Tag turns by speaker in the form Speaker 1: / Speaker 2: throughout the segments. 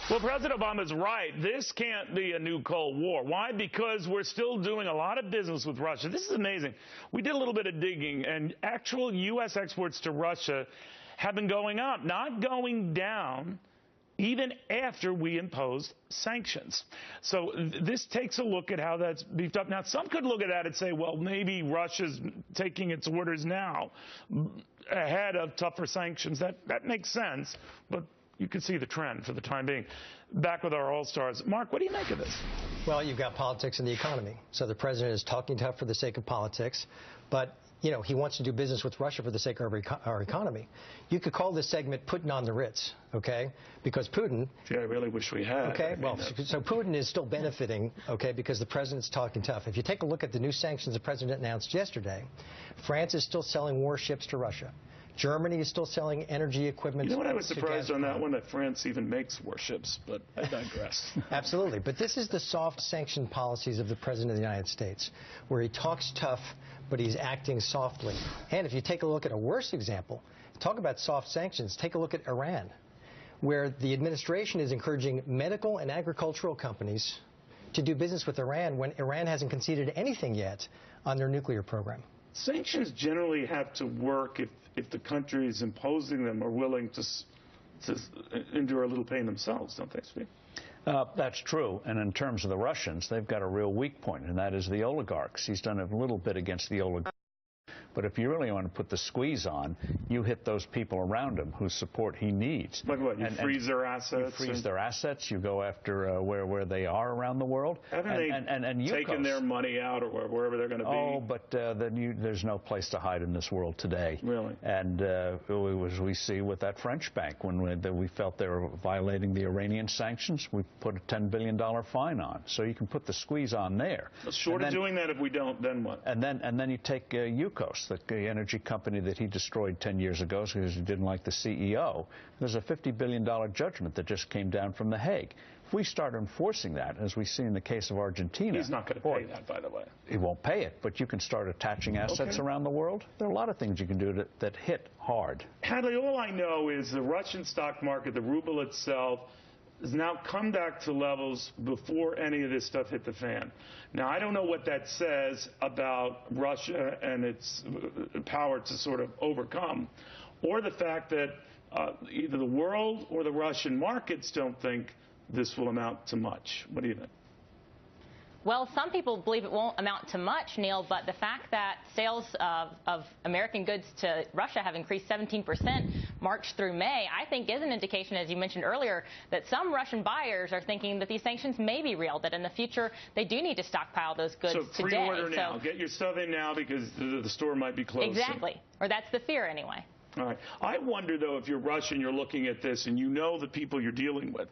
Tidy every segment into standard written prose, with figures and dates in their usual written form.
Speaker 1: Well, President Obama's right. This can't be a new Cold War. Why? Because we're still doing a lot of business with Russia. This is amazing. We did a little bit of digging, and actual U.S. exports to Russia have been going up, not going down, even after we imposed sanctions. So this takes a look at how that's beefed up. Now, some could look at that and say, well, maybe Russia's taking its orders now ahead of tougher sanctions. That makes sense, but you can see the trend for the time being. Back with our All-Stars. Mark, what do you make of this?
Speaker 2: Well, you've got politics and the economy. So the president is talking tough for the sake of politics, but you know, he wants to do business with Russia for the sake of our economy. You could call this segment putting on the Ritz, okay? Because Putin...
Speaker 1: Gee, I really wish we had.
Speaker 2: Okay, well, so Putin is still benefiting, okay, because the president's talking tough. If you take a look at the new sanctions the president announced yesterday, France is still selling warships to Russia. Germany is still selling energy equipment.
Speaker 1: You know what, I was surprised on that one, that France even makes warships, but I digress.
Speaker 2: Absolutely. But this is the soft sanction policies of the President of the United States, where he talks tough, but he's acting softly. And if you take a look at a worse example, talk about soft sanctions, take a look at Iran, where the administration is encouraging medical and agricultural companies to do business with Iran when Iran hasn't conceded anything yet on their nuclear program.
Speaker 1: Sanctions generally have to work if the countries imposing them are willing to endure a little pain themselves, don't they, Steve?
Speaker 3: That's true. And in terms of the Russians, they've got a real weak point, and that is the oligarchs. He's done a little bit against the oligarchs. But if you really want to put the squeeze on, you hit those people around him whose support he needs.
Speaker 1: Like what? You freeze their assets?
Speaker 3: You freeze their assets. You go after where they are around the world.
Speaker 1: Haven't they taken their money out or wherever they're going to be?
Speaker 3: Oh, but there's no place to hide in this world today.
Speaker 1: Really?
Speaker 3: And we see with that French bank, when we felt they were violating the Iranian sanctions, we put a $10 billion fine on. So you can put the squeeze on there.
Speaker 1: Short of doing that, if we don't, then what?
Speaker 3: And then you take Yukos, the energy company that he destroyed 10 years ago because he didn't like the CEO. There's a $50 billion judgment that just came down from The Hague. If we start enforcing that, as we see in the case of Argentina...
Speaker 1: He's not going to pay that, by the way.
Speaker 3: He won't pay it, but you can start attaching assets around the world. There are a lot of things you can do that hit hard.
Speaker 1: Hadley, all I know is the Russian stock market, the ruble itself, has now come back to levels before any of this stuff hit the fan. Now, I don't know what that says about Russia and its power to sort of overcome, or the fact that either the world or the Russian markets don't think this will amount to much. What do you think?
Speaker 4: Well, some people believe it won't amount to much, Neil, but the fact that sales of American goods to Russia have increased 17% March through May, I think is an indication, as you mentioned earlier, that some Russian buyers are thinking that these sanctions may be real, that in the future they do need to stockpile those goods today.
Speaker 1: So pre-order now. Get your stuff in now because the store might be closed.
Speaker 4: Exactly. Or that's the fear anyway.
Speaker 1: All right. I wonder, though, if you're Russian, you're looking at this and you know the people you're dealing with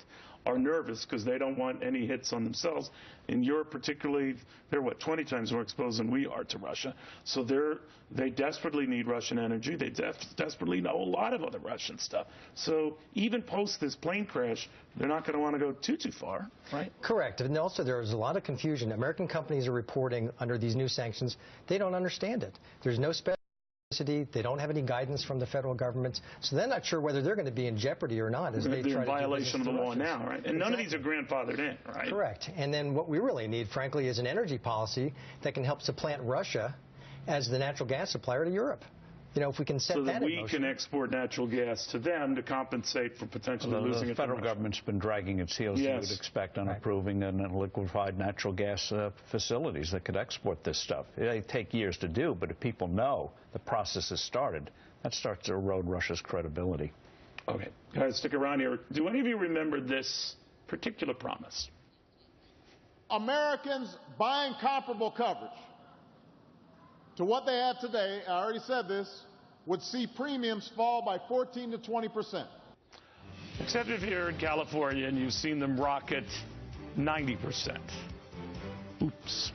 Speaker 1: are nervous because they don't want any hits on themselves. In Europe particularly, they're, 20 times more exposed than we are to Russia. So they desperately need Russian energy. They desperately know a lot of other Russian stuff. So even post this plane crash, they're not going to want to go too far, right?
Speaker 2: Correct. And also there's a lot of confusion. American companies are reporting under these new sanctions. They don't understand it. There's no special. They don't have any guidance from the federal government, so they're not sure whether they're going to be in jeopardy or not as they try to do
Speaker 1: in violation of the law now, right? And none of these are grandfathered in, right?
Speaker 2: Correct. And then what we really need, frankly, is an energy policy that can help supplant Russia as the natural gas supplier to Europe. You know, if we can set that in motion.
Speaker 1: So that we can export natural gas to them to compensate for potentially losing it.
Speaker 3: The federal government's been dragging its heels, you would expect, on approving liquefied natural gas facilities that could export this stuff. They take years to do, but if people know the process has started, that starts to erode Russia's credibility.
Speaker 1: Okay. Guys, stick around here. Do any of you remember this particular promise?
Speaker 5: Americans buying comparable coverage to what they have today, I already said this, would see premiums fall by 14 to 20%.
Speaker 1: Except if you're in California and you've seen them rocket 90%. Oops.